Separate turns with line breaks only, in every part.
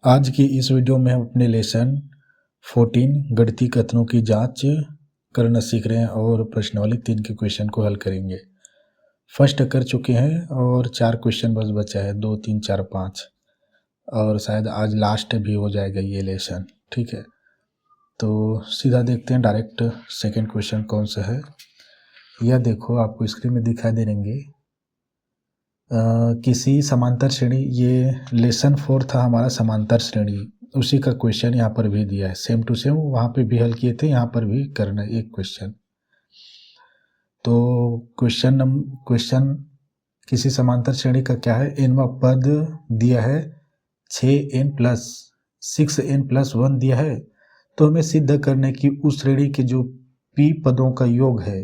आज की इस वीडियो में हम अपने लेसन 14 गणितीय कथनों की जांच करना सीख रहे हैं और प्रश्नावली 3 के क्वेश्चन को हल करेंगे। फर्स्ट कर चुके हैं और 4 क्वेश्चन बस बचा है, 2 3 4 5 और शायद आज लास्ट भी हो जाएगा ये लेसन। ठीक है, तो सीधा देखते हैं डायरेक्ट सेकंड क्वेश्चन कौन सा है। यह देखो आपको स्क्रीन में दिखाई दे देंगे। किसी समांतर श्रेणी, ये लेसन 4 था हमारा समांतर श्रेणी, उसी का क्वेश्चन यहाँ पर भी दिया है, सेम टू सेम वहाँ पे भी हल किए थे, यहाँ पर भी करना है एक क्वेश्चन। तो क्वेश्चन किसी समांतर श्रेणी का क्या है, एनवा पद दिया है 6n + 6n + 1 दिया है। तो हमें सिद्ध करने की उस श्रेणी के जो p पदों का योग है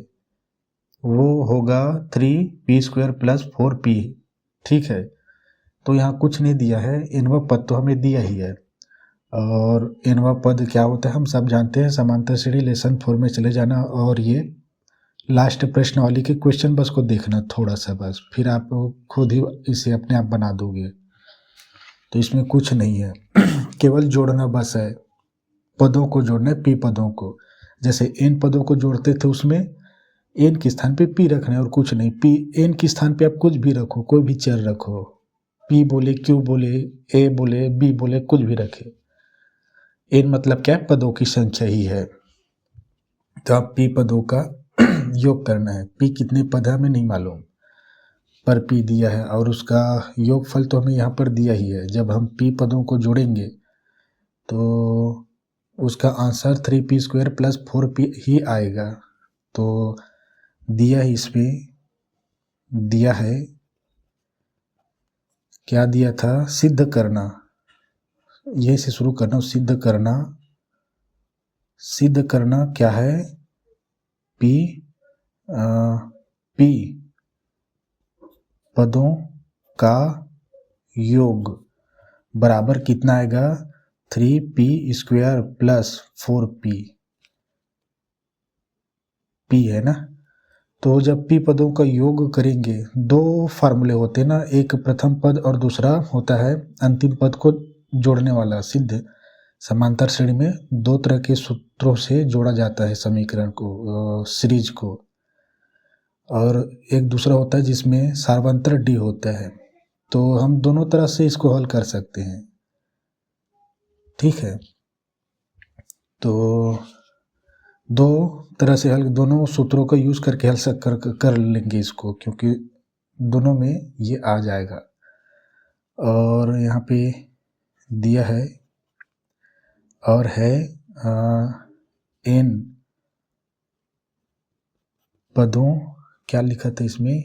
वो होगा 3p² + 4p। ठीक है, तो यहाँ कुछ नहीं दिया है, एनवा पद तो हमें दिया ही है। और एनवा पद क्या होता है हम सब जानते हैं, समांतर श्रेणी लेसन 4 में चले जाना और ये लास्ट प्रश्नावली के क्वेश्चन बस को देखना थोड़ा सा, बस फिर आप खुद ही इसे अपने आप बना दोगे। तो इसमें कुछ नहीं है केवल जोड़ना बस है, पदों को जोड़ना है, पी पदों को। जैसे एन पदों को जोड़ते थे उसमें एन के स्थान पे पी रखना है और कुछ नहीं। पी एन के स्थान पे आप कुछ भी रखो, कोई भी चर रखो, पी बोले, क्यू बोले, ए बोले, बी बोले, कुछ भी रखे। एन मतलब क्या, पदों की संख्या ही है। तो आप पी पदों का योग करना है। पी कितने पद है हमें नहीं मालूम, पर पी दिया है और उसका योगफल तो हमें यहाँ पर दिया ही है। जब हम पी पदों को जोड़ेंगे तो उसका आंसर 3p² + 4p ही आएगा। तो दिया है, इसमें दिया है, क्या दिया था, सिद्ध करना, यही से शुरू करना। सिद्ध करना, सिद्ध करना क्या है, p पदों का योग बराबर कितना आएगा, 3p² + 4p। p है ना, तो जब p पदों का योग करेंगे, दो फार्मूले होते हैं ना, एक प्रथम पद और दूसरा होता है अंतिम पद को जोड़ने वाला। सिद्ध समांतर श्रेणी में दो तरह के सूत्रों से जोड़ा जाता है समीकरण को, सीरीज को, और एक दूसरा होता है जिसमें सार्वंतर d होता है। तो हम दोनों तरह से इसको हल कर सकते हैं। ठीक है, तो दो तरह से हल, दोनों सूत्रों का यूज करके हल कर लेंगे इसको, क्योंकि दोनों में ये आ जाएगा। और यहाँ पे दिया है और है n पदों, क्या लिखा था इसमें,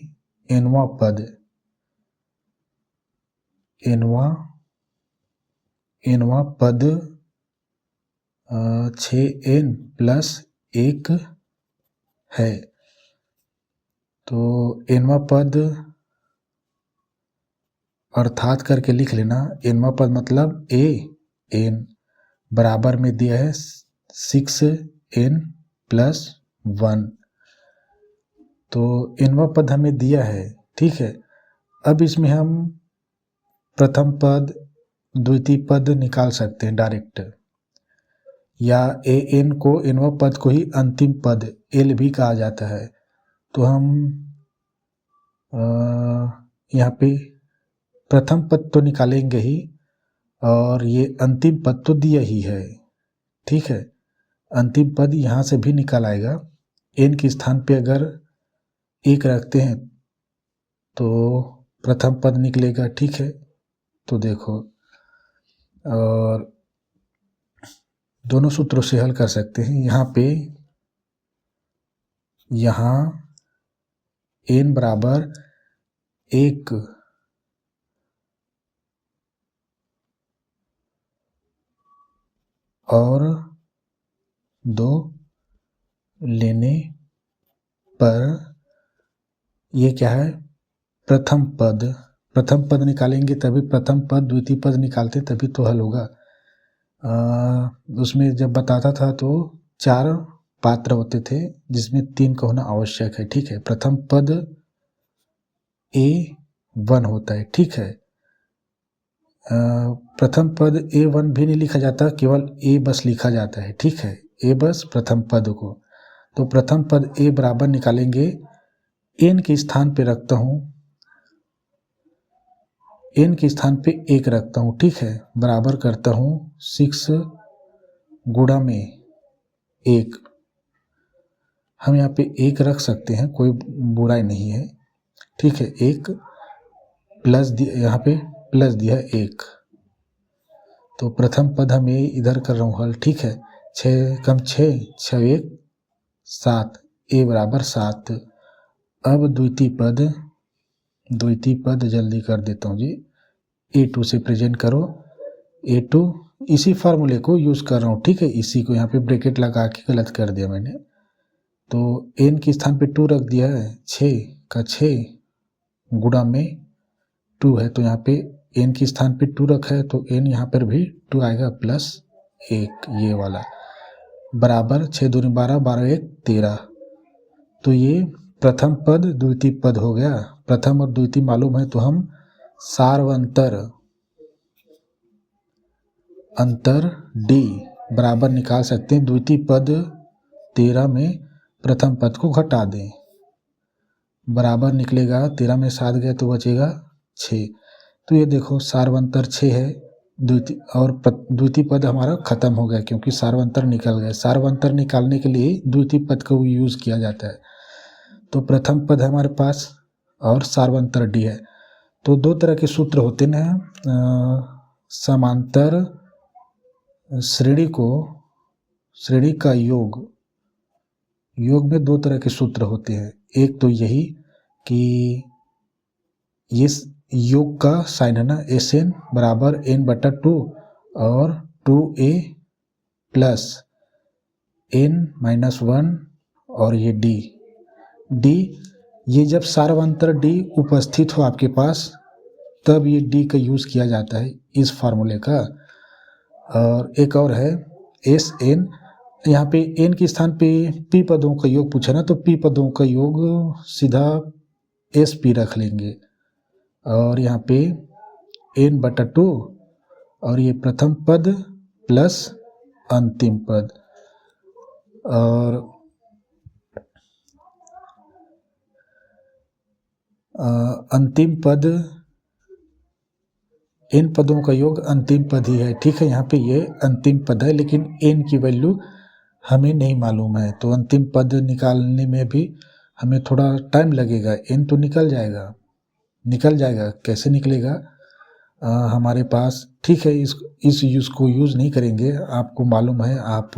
nवा पद, nवा पद 6n + 1 है। तो nवा पद अर्थात करके लिख लेना, nवा पद मतलब n बराबर में दिया है 6n + 1। तो nवा पद हमें दिया है। ठीक है, अब इसमें हम प्रथम पद द्वितीय पद निकाल सकते हैं डायरेक्ट, या an को, nवा पद को ही अंतिम पद l भी कहा जाता है। तो हम यहाँ पे प्रथम पद तो निकालेंगे ही और ये अंतिम पद तो दिया ही है। ठीक है, अंतिम पद यहाँ से भी निकल आएगा। n के स्थान पे अगर 1 रखते हैं तो प्रथम पद निकलेगा। ठीक है, तो देखो, और दोनों सूत्रों से हल कर सकते हैं। यहाँ पे यहाँ n बराबर 1 और 2 लेने पर ये क्या है, प्रथम पद निकालेंगे तभी, प्रथम पद द्वितीय पद निकालते तभी तो हल होगा। उसमें जब बताता था तो 4 पात्र होते थे जिसमें 3 का होना आवश्यक है। ठीक है, प्रथम पद A1 होता है। ठीक है, प्रथम पद A1 भी नहीं लिखा जाता, केवल A बस लिखा जाता है, ठीक है, A बस प्रथम पद को। तो प्रथम पद A बराबर निकालेंगे, n के स्थान पे रखता हूँ, n के स्थान पे 1 रखता हूँ, ठीक है, बराबर करता हूँ 6 गुणा में 1। हम यहाँ पे 1 रख सकते हैं, कोई बुराई नहीं है, ठीक है। 1 प्लस दिया, यहाँ पे प्लस दिया 1, तो प्रथम पद हम ये इधर कर रहा हूँ हल, ठीक है। 6 कम 6, 6 1 7, A बराबर 7। अब द्वितीय पद जल्दी कर देता हूँ जी, A2 से प्रेजेंट करो, A2 इसी फार्मूले को यूज़ कर रहा हूँ, ठीक है, इसी को यहाँ पे ब्रैकेट लगा के गलत कर दिया मैंने, तो n के स्थान पे 2 रख दिया है, 6 का 6 गुणा में 2 है, तो यहाँ पे n के स्थान पे 2 रखा है, तो n यहाँ पर भी 2 आएगा प्लस 1, ये वाला बराबर 6 दूनी 12, 12 1 13। तो ये प्रथम पद द्वितीय पद हो गया। प्रथम और द्वितीय मालूम है तो हम सार्वंतर अंतर d बराबर निकाल सकते हैं। द्वितीय पद 13 में प्रथम पद को घटा दें, बराबर निकलेगा, 13 में 7 गए तो बचेगा 6। तो ये देखो सार्वंतर 6 है, द्वितीय पद हमारा खत्म हो गया क्योंकि सार्वंतर निकल गया। सार्वंतर निकालने के लिए द्वितीय पद को यूज़ किया जाता है। तो प्रथम पद है हमारे पास और सार्वंतर डी है। तो दो तरह के सूत्र होते हैं, समांतर श्रेणी का योग में दो तरह के सूत्र होते हैं। एक तो यही कि इस योग का साइन है ना, SN बराबर n/2 और 2a प्लस n-1 और ये d ये जब सार्वंतर d उपस्थित हो आपके पास तब ये d का यूज़ किया जाता है इस फार्मूले का। और एक और है SN, यहाँ पे n के स्थान पे p पदों का योग पूछा ना, तो p पदों का योग सीधा SP रख लेंगे और यहाँ पे n/2 और ये प्रथम पद प्लस अंतिम पद। और अंतिम पद, n पदों का योग अंतिम पद ही है, ठीक है। यहाँ पे ये अंतिम पद है लेकिन n की वैल्यू हमें नहीं मालूम है, तो अंतिम पद निकालने में भी हमें थोड़ा टाइम लगेगा। n तो निकल जाएगा, कैसे निकलेगा हमारे पास, ठीक है। इस यूज़ को यूज़ नहीं करेंगे, आपको मालूम है, आप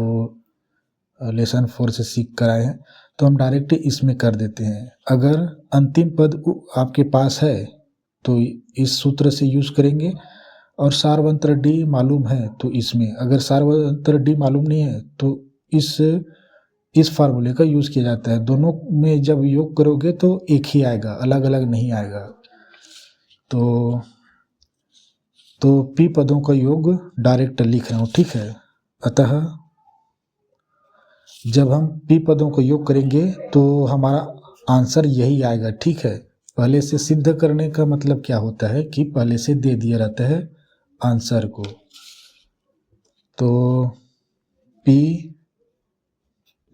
लेसन 4 से सीख कर आए हैं, तो हम डायरेक्ट इसमें कर देते हैं। अगर अंतिम पद आपके पास है तो इस सूत्र से यूज़ करेंगे, और सार्वंतर d मालूम है तो इसमें, अगर सार्वंतर d मालूम नहीं है तो इस फार्मूले का यूज़ किया जाता है। दोनों में जब योग करोगे तो एक ही आएगा, अलग अलग नहीं आएगा। तो p पदों का योग डायरेक्ट लिख रहा हूँ, ठीक है। अतः जब हम p पदों का योग करेंगे तो हमारा आंसर यही आएगा, ठीक है। पहले से सिद्ध करने का मतलब क्या होता है कि पहले से दे दिया रहता है आंसर को। तो p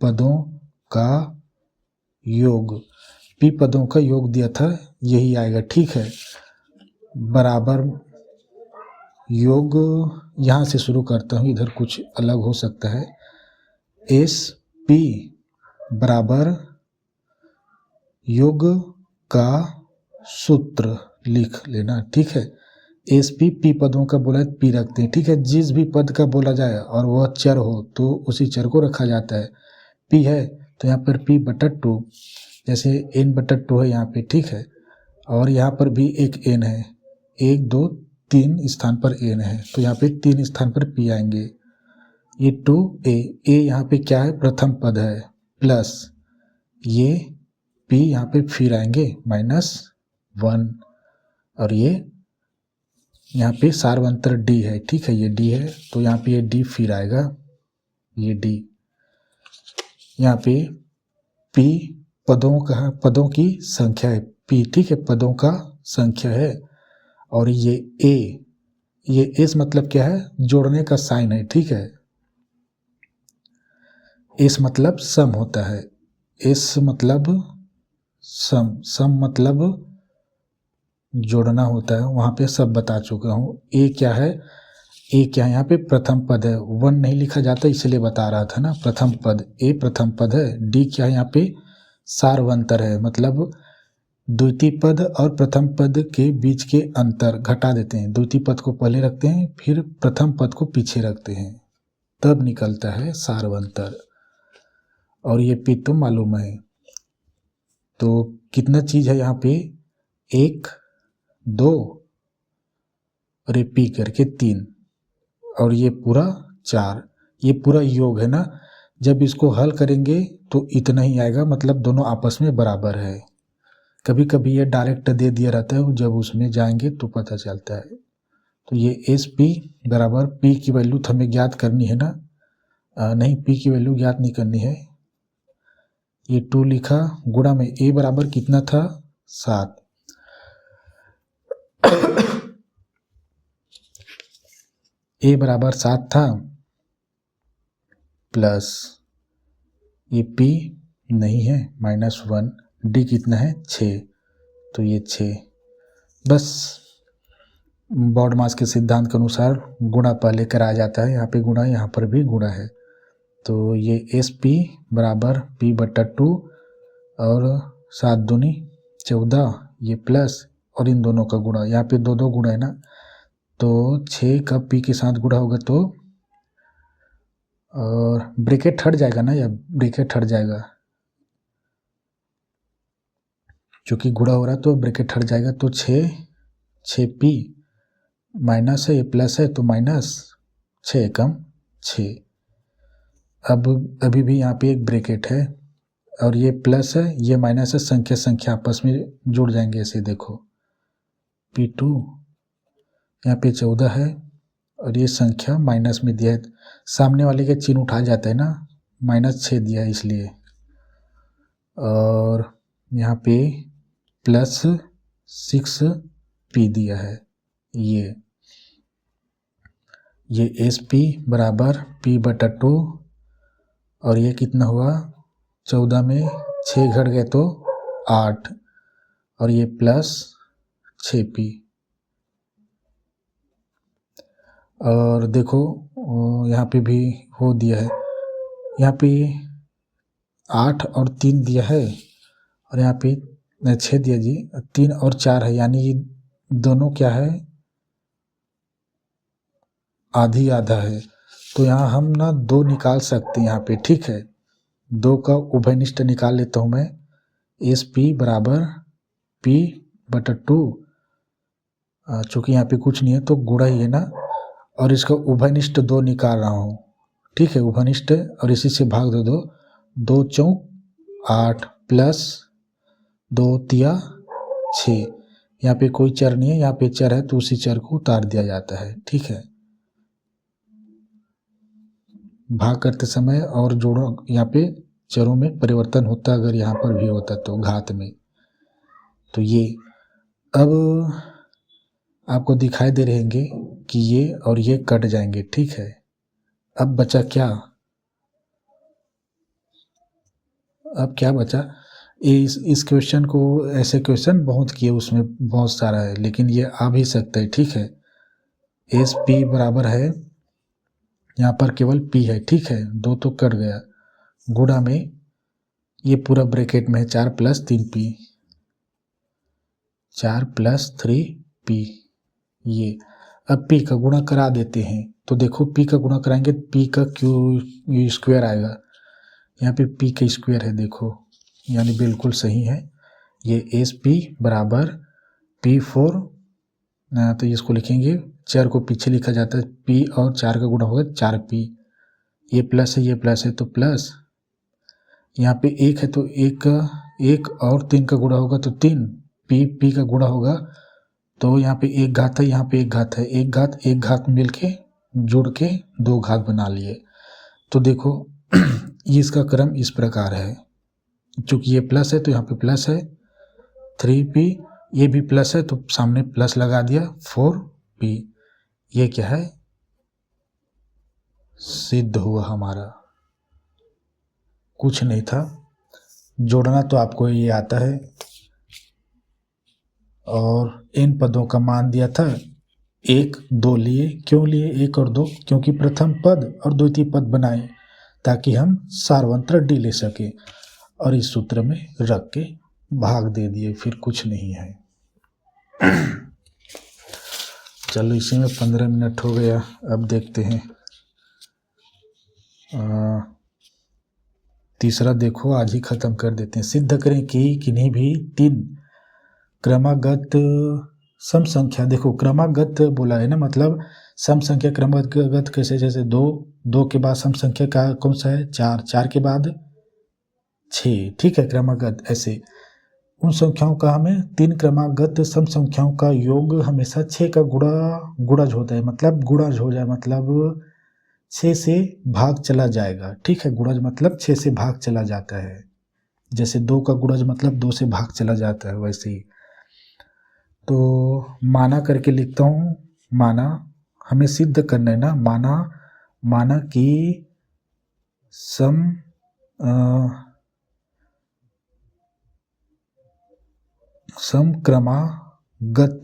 पदों का योग दिया था, यही आएगा, ठीक है। बराबर योग यहाँ से शुरू करता हूँ, इधर कुछ अलग हो सकता है। SP बराबर योग का सूत्र लिख लेना, ठीक है। SP p पदों का बोला है, p रखते हैं, ठीक है। जिस भी पद का बोला जाए और वह चर हो तो उसी चर को रखा जाता है। p है तो यहाँ पर p/2, जैसे n/2 है यहाँ पे, ठीक है। और यहाँ पर भी एक n है, 1 2 3 स्थान पर n है, तो यहाँ पे 3 स्थान पर p आएंगे। ये 2a, यहाँ पे क्या है, प्रथम पद है, प्लस ये p यहाँ पे फिर आएंगे -1, और ये यहाँ पे सार्वंतर d है, ठीक है, ये d है तो यहाँ पे ये d फिर आएगा, ये d। यहाँ पे p पदों की संख्या है, p, ठीक है, पदों का संख्या है। और ये a ये एस मतलब क्या है, जोड़ने का साइन है, ठीक है। एस मतलब सम होता है, एस मतलब सम, सम मतलब जोड़ना होता है, वहाँ पे सब बता चुका हूँ। ए क्या है, ए क्या है, यहाँ पे प्रथम पद है, वन नहीं लिखा जाता इसलिए बता रहा था ना, प्रथम पद, ए प्रथम पद है। डी क्या है, यहाँ पे सारवंतर है, मतलब द्वितीय पद और प्रथम पद के बीच के अंतर घटा देते हैं, द्वितीय पद को पहले रखते हैं फिर प्रथम पद को पीछे रखते हैं, तब निकलता है सारवंतर। और ये पी तो मालूम है। तो कितना चीज है यहाँ पे, एक, दो और ये पी करके तीन, और ये पूरा चार, ये पूरा योग है ना। जब इसको हल करेंगे तो इतना ही आएगा, मतलब दोनों आपस में बराबर है। कभी कभी ये डायरेक्ट दे दिया रहता है, जब उसमें जाएंगे तो पता चलता है। तो ये एस पी बराबर, पी की वैल्यू तो हमें ज्ञात करनी है ना, नहीं पी की वैल्यू ज्ञात नहीं करनी है। ये 2 लिखा, गुणा में ए बराबर कितना था, 7, ए बराबर 7 था, प्लस ये पी नहीं है -1, डी कितना है 6, तो ये 6, बस बॉड मास के सिद्धांत के अनुसार गुणा पहले कराया जाता है, यहाँ पे गुणा, यहाँ पर भी गुणा है। तो ये एस पी बराबर पी बटा 2 और 7 दूनी 14, ये प्लस और इन दोनों का गुणा, यहाँ पे दो दो गुणा है ना, तो 6 का पी के साथ गुणा होगा तो, और ब्रैकेट हट जाएगा ना, या ब्रैकेट हट जाएगा, क्योंकि गुणा हो रहा है तो ब्रैकेट हट जाएगा, तो 6 पी माइनस है, ये प्लस है तो -6 कम 6। अब अभी भी यहाँ पे एक ब्रैकेट है और ये प्लस है, ये माइनस है, संख्या संख्या आपस में जुड़ जाएंगे ऐसे, देखो P2 यहाँ पे 14 है और ये संख्या माइनस में दिया है, सामने वाले के चिन्ह उठा जाता है ना, -6 दिया है इसलिए, और यहाँ पे +6P दिया है। ये एस पी बराबर P बटा 2, और ये कितना हुआ, 14 में 6 घट गए तो 8, और ये +6P। और देखो यहाँ पे भी हो दिया है, यहाँ पे 8 और 3 दिया है, और यहाँ पे 6 दिया जी, 3 और 4 है, यानी ये दोनों क्या है, आधी आधा है। तो यहाँ हम ना 2 निकाल सकते हैं यहाँ पे, ठीक है, 2 का उभयनिष्ठ निकाल लेता हूँ मैं, एस पी बराबर P बटा 2, चूँकि यहाँ पे कुछ नहीं है तो गुणा ही है ना, और इसका उभयनिष्ठ 2 निकाल रहा हूँ, ठीक है, उभयनिष्ठ, और इसी से भाग दे दो, 2 चौक 8 प्लस 2 तिया 6, यहाँ पे कोई चर नहीं है, यहाँ पे चर है तो उसी चर को उतार दिया जाता है, ठीक है। भाग करते समय और जोड़ो, यहाँ पे चरों में परिवर्तन होता, अगर यहाँ पर भी होता तो घात में। तो ये अब आपको दिखाई दे रहेंगे कि ये और ये कट जाएंगे, ठीक है। अब बचा क्या, अब क्या बचा, इस क्वेश्चन को, ऐसे क्वेश्चन बहुत किए, उसमें बहुत सारा है, लेकिन ये आ भी सकता है, ठीक है। एस पी बराबर है, यहाँ पर केवल P है, ठीक है, 2 तो कट गया, गुणा में ये पूरा ब्रैकेट में है 4 + 3P, 4 + 3P, ये अब P का गुणा करा देते हैं, तो देखो P का गुणा कराएंगे, P का क्यू स्क्वायर आएगा, यहाँ पे P का स्क्वायर है, देखो यानी बिल्कुल सही है। ये एस पी बराबर P4, तो इसको लिखेंगे, 4 को पीछे लिखा जाता है, P और 4 का गुणा होगा 4P, ये प्लस है, ये प्लस है तो प्लस, यहाँ पे 1 है तो 1 और 3 का गुणा होगा तो 3, P का गुणा होगा तो यहाँ पे 1 घात है, यहाँ पे 1 घात है, 1 घात मिल के जुड़ के 2 घात बना लिए। तो देखो इसका क्रम इस प्रकार है, चूँकि ये प्लस है तो यहाँ पे प्लस है 3P, ये भी प्लस है तो सामने प्लस लगा दिया 4P, ये क्या है, सिद्ध हुआ हमारा, कुछ नहीं था। जोड़ना तो आपको ये आता है। और इन पदों का मान दिया था 1, 2 लिए। क्यों लिए 1 और 2? क्योंकि प्रथम पद और द्वितीय पद बनाए ताकि हम सार्वंत्र डी ले सके, और इस सूत्र में रख के भाग दे दिए, फिर कुछ नहीं है। चलो इसी में 15 मिनट हो गया। अब देखते हैं तीसरा। देखो आज ही खत्म कर देते हैं। सिद्ध करें कि किन्हीं भी 3 क्रमागत सम संख्या, देखो क्रमागत बोला है ना, मतलब सम संख्या क्रमागत कैसे, जैसे 2 के बाद सम संख्या का कौन सा है, 4 के बाद 6, ठीक है, क्रमागत। ऐसे उन संख्याओं का हमें 3 क्रमागत सम संख्याओं का योग हमेशा 6 का गुणज होता है, मतलब गुणज हो जाए, मतलब 6 से भाग चला जाएगा, ठीक है। गुणज मतलब 6 से भाग चला जाता है, जैसे 2 का गुणज मतलब 2 से भाग चला जाता है, वैसे ही। तो माना करके लिखता हूँ। माना हमें सिद्ध करना है ना। माना कि समक्रमागत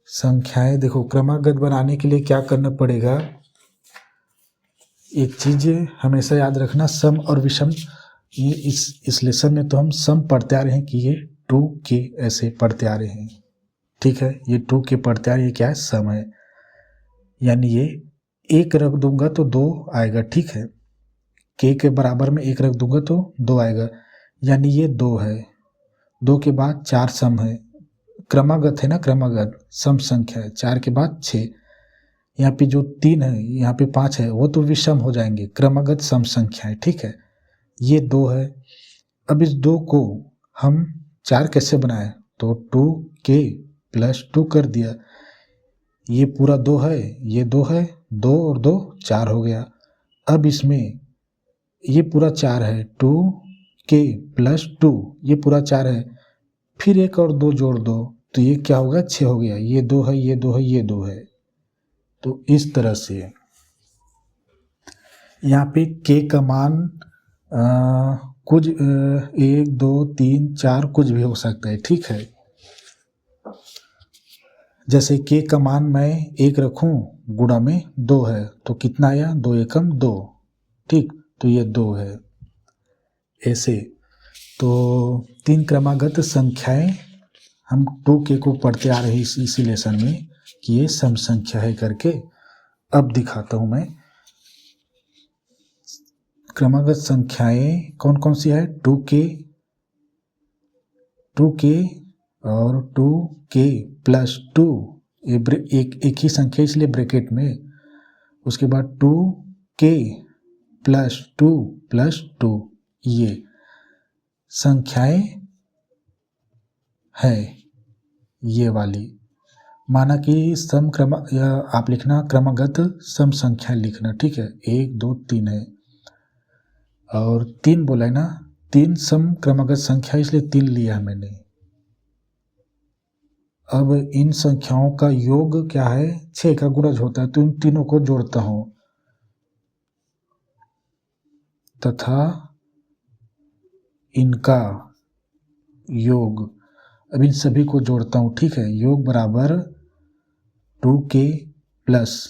संख्याएं, देखो क्रमागत बनाने के लिए क्या करना पड़ेगा, एक चीज हमेशा याद रखना, सम और विषम। ये इस लेसन में तो हम सम पढ़ते आ रहे हैं कि ये 2 के ऐसे पढ़ते आ रहे हैं, ठीक है। ये 2 के पढ़ते आ रहे हैं, क्या है, सम है, यानी ये 1 रख दूंगा तो 2 आएगा, ठीक है। के बराबर में 1 रख दूंगा तो 2 आएगा, यानी ये 2 है। 2 के बाद 4 सम है, क्रमागत है ना, क्रमागत सम संख्या है। 4 के बाद 6, यहाँ पे जो 3 है, यहाँ पे 5 है, वो तो विषम हो जाएंगे, क्रमागत सम संख्या है, ठीक है। ये 2 है। अब इस 2 को हम 4 कैसे बनाए, तो 2k + 2 कर दिया। ये पूरा 2 है, ये 2 है, 2 और 2 4 हो गया। अब इसमें ये पूरा 4 है, 2k + 2, ये पूरा 4 है, फिर 1 और 2 जोड़ दो तो ये क्या होगा, 6 हो गया। ये 2 है, ये 2 है, ये 2 है। तो इस तरह से यहाँ पे k का मान कुछ 1, 2, 3, 4 कुछ भी हो सकता है, ठीक है। जैसे k का मान मैं 1 रखूं, गुणा में 2 है, तो कितना आया, 2 एकम 2, ठीक, तो ये 2 है। ऐसे तो 3 क्रमागत संख्याएं हम 2k को पढ़ते आ रहे हैं इसी लेसन में कि ये सम संख्या है करके। अब दिखाता हूं मैं क्रमागत संख्याएं कौन कौन सी है, 2k और 2k + 2, ये एक ही संख्या इसलिए ब्रैकेट में। उसके बाद 2k + 2 + 2, ये संख्याएं है, ये वाली। माना कि सम क्रम, या आप लिखना क्रमागत सम संख्या लिखना, ठीक है। 1, 2, 3 है, और 3 बोला है ना, 3 सम क्रमागत संख्या, इसलिए 3 लिया है मैंने। अब इन संख्याओं का योग क्या है, 6 का गुणज होता है, तो इन तीनों को जोड़ता हूं, तथा इनका योग। अब इन सभी को जोड़ता हूं, ठीक है। योग बराबर 2k प्लस,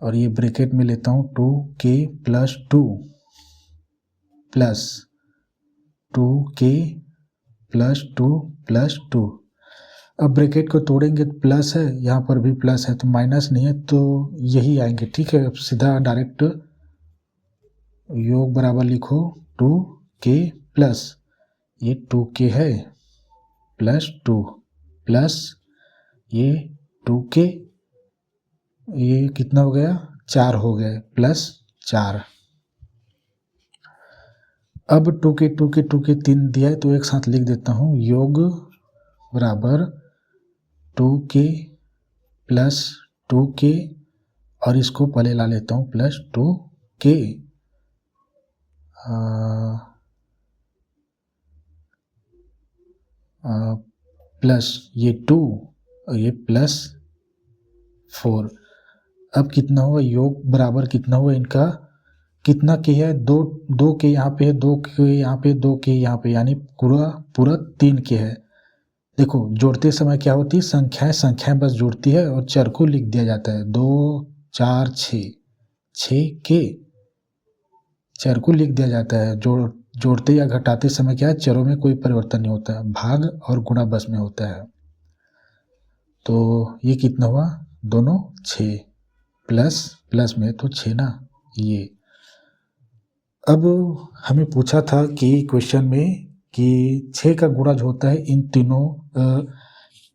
और ये ब्रैकेट में लेता हूं, 2k + 2 प्लस 2k + 2 + 2। अब ब्रैकेट को तोड़ेंगे तो प्लस है, यहाँ पर भी प्लस है, तो माइनस नहीं है, तो यही आएंगे, ठीक है। अब सीधा डायरेक्ट योग बराबर लिखो 2k प्लस, ये 2k है, + 2 प्लस ये 2k, ये कितना हो गया, 4 हो गए, +4। अब 2k 3 दिया है, तो एक साथ लिख देता हूँ, योग बराबर 2k + 2k, और इसको पहले ला लेता हूँ +2k, प्लस ये 2 और ये प्लस 4। अब कितना हुआ, योग बराबर कितना हुआ इनका, कितना के है, दो के यहाँ पे है, 2 के यहाँ पे, 2 के यहाँ पे, यानी पूरा 3 के है। देखो जोड़ते समय क्या होती है, संख्याएं बस जुड़ती है और चर को लिख दिया जाता है। 2 4 6 के चर को लिख दिया जाता है। जोड़ते या घटाते समय क्या है, चरों में कोई परिवर्तन नहीं होता है, भाग और गुणा बस में होता है। तो ये कितना हुआ, दोनों 6 प्लस में तो 6 ना ये। अब हमें पूछा था कि क्वेश्चन में कि 6 का गुणा जो होता है इन तीनों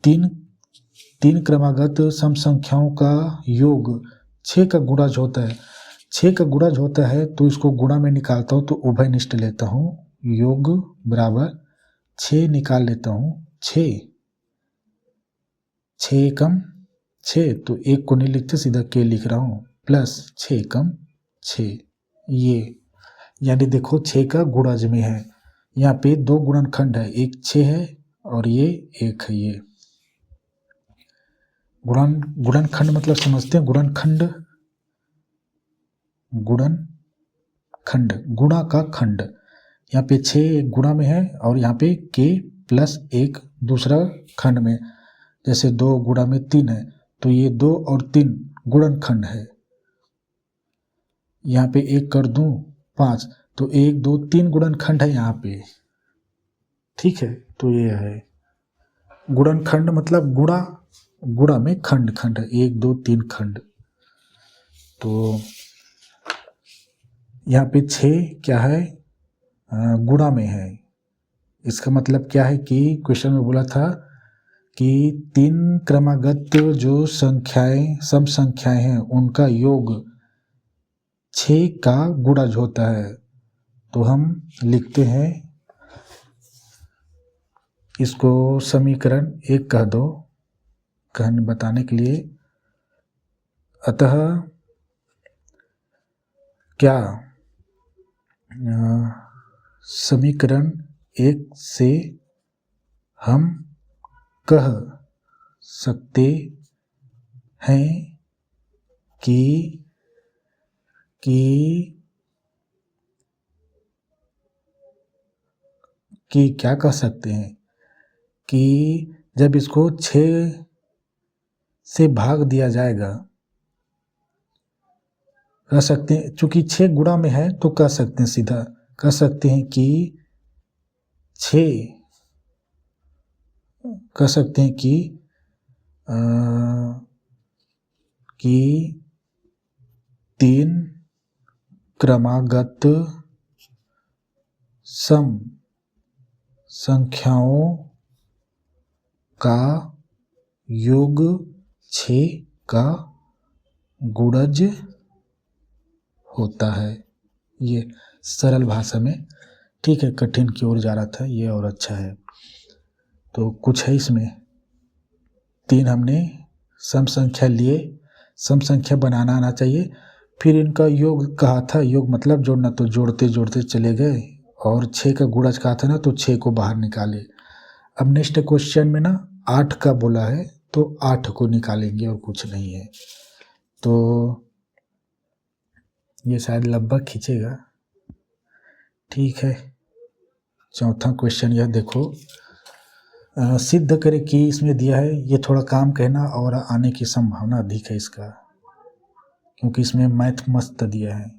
तीन क्रमागत सम संख्याओं का योग 6 का गुणा जो होता है, 6 का गुणा जो होता है तो इसको गुणा में निकालता हूँ तो उभयनिष्ठ लेता हूँ, योग बराबर 6 निकाल लेता हूँ, 6 एकम 6, तो 1 को नहीं लिखते सीधा के लिख रहा हूँ, प्लस 6 एकम 6, ये यानी देखो 6 का गुणज में है। यहाँ पे 2 गुणनखंड है, एक 6 है और ये 1 है। ये गुणनखंड मतलब समझते हैं, गुणनखंड गुणा का खंड। यहाँ पे 6 गुणा में है और यहाँ पे के प्लस 1 दूसरा खंड में, जैसे 2 गुणा में 3 है तो ये 2 और 3 गुणनखंड है। यहाँ पे 1 कर दूं 5, तो 1 2 3 गुणनखंड है यहाँ पे, ठीक है। तो ये है गुणनखंड मतलब गुणा में खंड है, 1 2 3 खंड। तो यहाँ पे 6 क्या है, गुणा में है। इसका मतलब क्या है कि क्वेश्चन में बोला था कि 3 क्रमागत जो सम संख्याएं हैं उनका योग 6 का गुणज होता है। तो हम लिखते हैं इसको समीकरण 1 कह दो, कहने बताने के लिए। अतः क्या समीकरण 1 से हम कह सकते हैं कि क्या कह सकते हैं कि जब इसको 6 से भाग दिया जाएगा, कह सकते हैं चूंकि 6 गुणा में है तो कह सकते हैं, सीधा कह सकते हैं कि 3 क्रमागत सम संख्याओं का योग 6 का गुणज होता है। ये सरल भाषा में, ठीक है, कठिन की ओर जा रहा था ये और अच्छा है। तो कुछ है इसमें, 3 हमने सम संख्या लिए, सम संख्या बनाना आना चाहिए, फिर इनका योग कहा था, योग मतलब जोड़ना, तो जोड़ते चले गए और 6 का गुणज कहा था ना, तो 6 को बाहर निकाले। अब नेक्स्ट क्वेश्चन में ना 8 का बोला है तो 8 को निकालेंगे और कुछ नहीं है। तो ये शायद लगभग खींचेगा, ठीक है। चौथा क्वेश्चन यह देखो, सिद्ध करे कि इसमें दिया है, ये थोड़ा काम कहना और आने की संभावना अधिक है इसका, क्योंकि इसमें मैथ मस्त दिया है।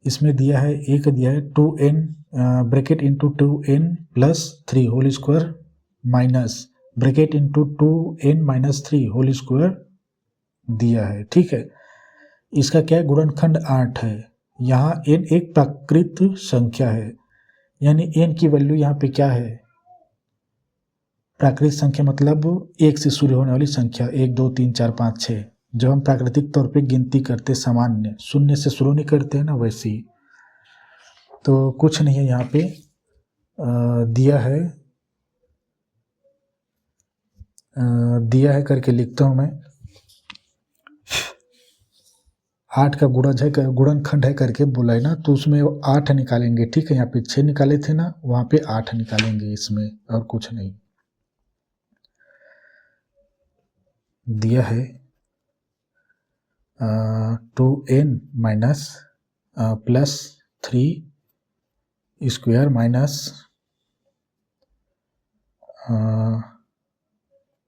इसमें दिया है, एक दिया है 2n bracket into 2n plus 3 whole square minus bracket into 2n minus 3 whole square दिया है, ठीक है। इसका क्या है, गुणनखंड 8 है। यहाँ n एक प्राकृत संख्या है, यानी n की वैल्यू यहाँ पे क्या है, प्राकृतिक संख्या मतलब 1 से शुरू होने वाली संख्या, 1 2 3 4 5 6। जब हम प्राकृतिक तौर पे गिनती करते सामान्य, शून्य से शुरू नहीं करते हैं ना, वैसे ही। तो कुछ नहीं है यहाँ पे दिया है करके लिखता हूँ मैं। 8 का गुणज है, गुणनखंड है करके बोला है ना, तो उसमें 8 निकालेंगे, ठीक है। यहाँ पे 6 निकाले थे ना, वहाँ पे 8 निकालेंगे इसमें, और कुछ नहीं। दिया है 2n minus plus 3 square minus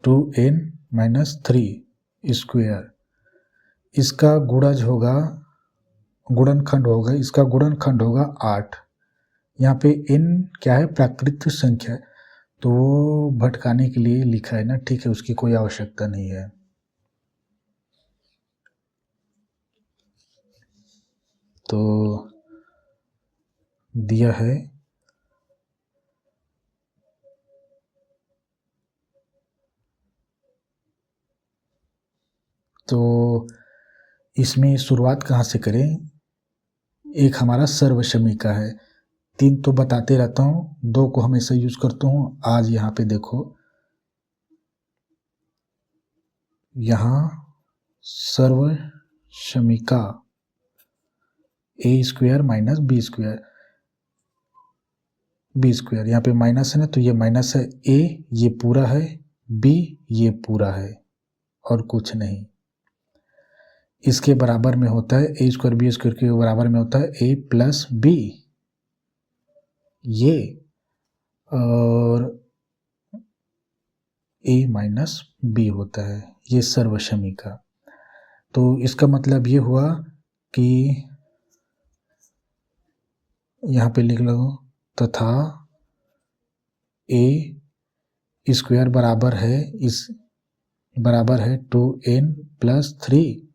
2n minus 3 square, इसका गुणज होगा, गुणनखंड होगा, इसका गुणनखंड होगा 8। यहाँ पे n क्या है, प्राकृत संख्या है, तो वो भटकाने के लिए लिखा है ना, ठीक है, उसकी कोई आवश्यकता नहीं है। तो दिया है तो इसमें शुरुआत कहाँ से करें। एक हमारा सर्वसमीका है, 3 तो बताते रहता हूँ, 2 को हमेशा यूज करता हूँ। आज यहाँ पे देखो, यहाँ सर्वसमीका a square minus b square, यहाँ पे माइनस है ना, तो ये माइनस है, a ये पूरा है, b ये पूरा है और कुछ नहीं। इसके बराबर में होता है a स्क्वायर b स्क्वायर के बराबर में होता है a प्लस b, ये और a माइनस b होता है, ये सर्वसमीका। तो इसका मतलब ये हुआ कि यहाँ पे लिख लो, तथा a स्क्वायर बराबर है, इस बराबर है 2n प्लस 3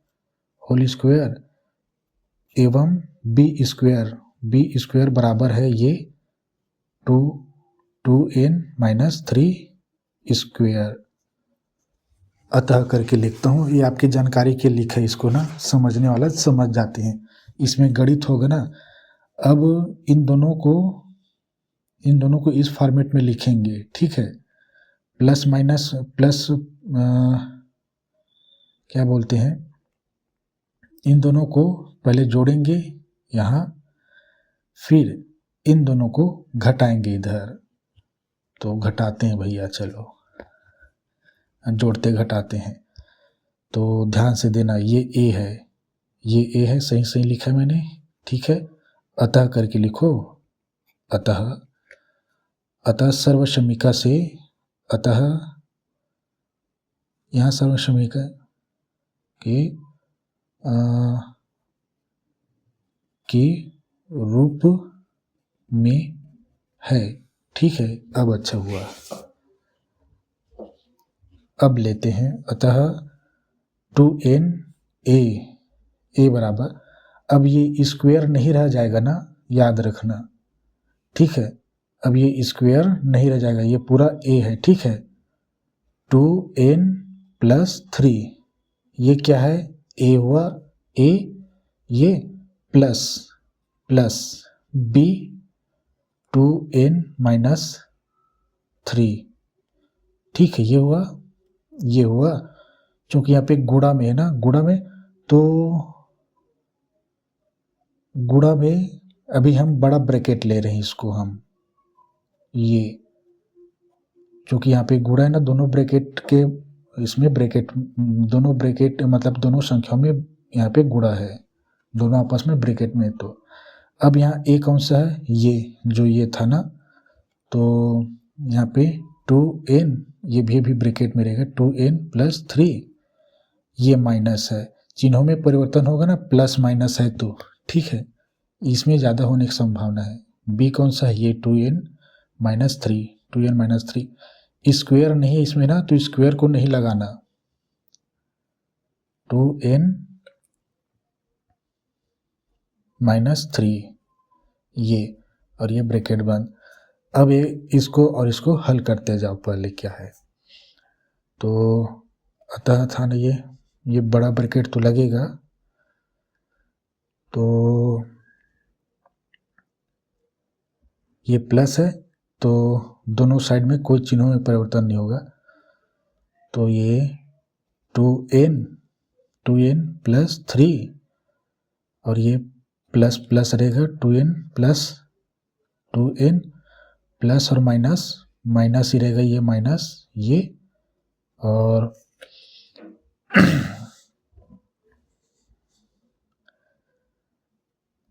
होल स्क्वायर एवं b स्क्वायर बराबर है ये 2n माइनस 3 स्क्वायर। अतः करके लिखता हूँ, ये आपकी जानकारी के लिखा है, इसको ना समझने वाला समझ जाते हैं। इसमें गणित होगा ना, अब इन दोनों को इस फॉर्मेट में लिखेंगे, ठीक है, प्लस माइनस प्लस क्या बोलते हैं, इन दोनों को पहले जोड़ेंगे यहाँ, फिर इन दोनों को घटाएंगे इधर। तो घटाते हैं भैया, चलो जोड़ते घटाते हैं। तो ध्यान से देना, ये a है, ये a है, सही सही लिखा है मैंने, ठीक है। अतः करके लिखो, अतः सर्वसमीका से, अतः यहाँ सर्वसमीका के रूप में है, ठीक है। अब अच्छा हुआ, अब लेते हैं, अतः 2n a बराबर, अब ये स्क्वायर नहीं रह जाएगा ना, याद रखना, ठीक है। अब ये स्क्वायर नहीं रह जाएगा, ये पूरा a है, ठीक है। 2n प्लस 3, ये क्या है, a हुआ, a ये प्लस b 2n माइनस 3, ठीक है। ये हुआ क्योंकि यहाँ पे गुणा में है ना, गुणा में, तो गुणा में अभी हम बड़ा ब्रैकेट ले रहे हैं, इसको हम, ये क्योंकि यहाँ पे गुणा है ना, दोनों ब्रैकेट के, इसमें ब्रैकेट, दोनों ब्रैकेट मतलब दोनों संख्याओं में यहाँ पे गुणा है, दोनों आपस में ब्रैकेट में। तो अब यहाँ a कौन सा है, ये जो ये था ना, तो यहाँ पे 2n, ये भी ब्रैकेट में रहेगा, 2n प्लस 3, ये माइनस है, चिन्हों में परिवर्तन होगा ना, प्लस माइनस है तो, ठीक है, इसमें ज़्यादा होने की संभावना है। b कौन सा है, ये 2n माइनस 3, स्क्वायर नहीं है इसमें ना, तो स्क्वायर को नहीं लगाना, 2n माइनस 3, ये और ये ब्रैकेट बंद। अब ये इसको और इसको हल करते जाओ, पहले क्या है, तो अतः था ना, ये बड़ा ब्रैकेट तो लगेगा, तो ये प्लस है, तो दोनों साइड में कोई चिन्हों में परिवर्तन नहीं होगा, तो ये 2n प्लस 3 और ये प्लस प्लस रहेगा, 2n प्लस और माइनस ही रहेगा, ये माइनस ये, और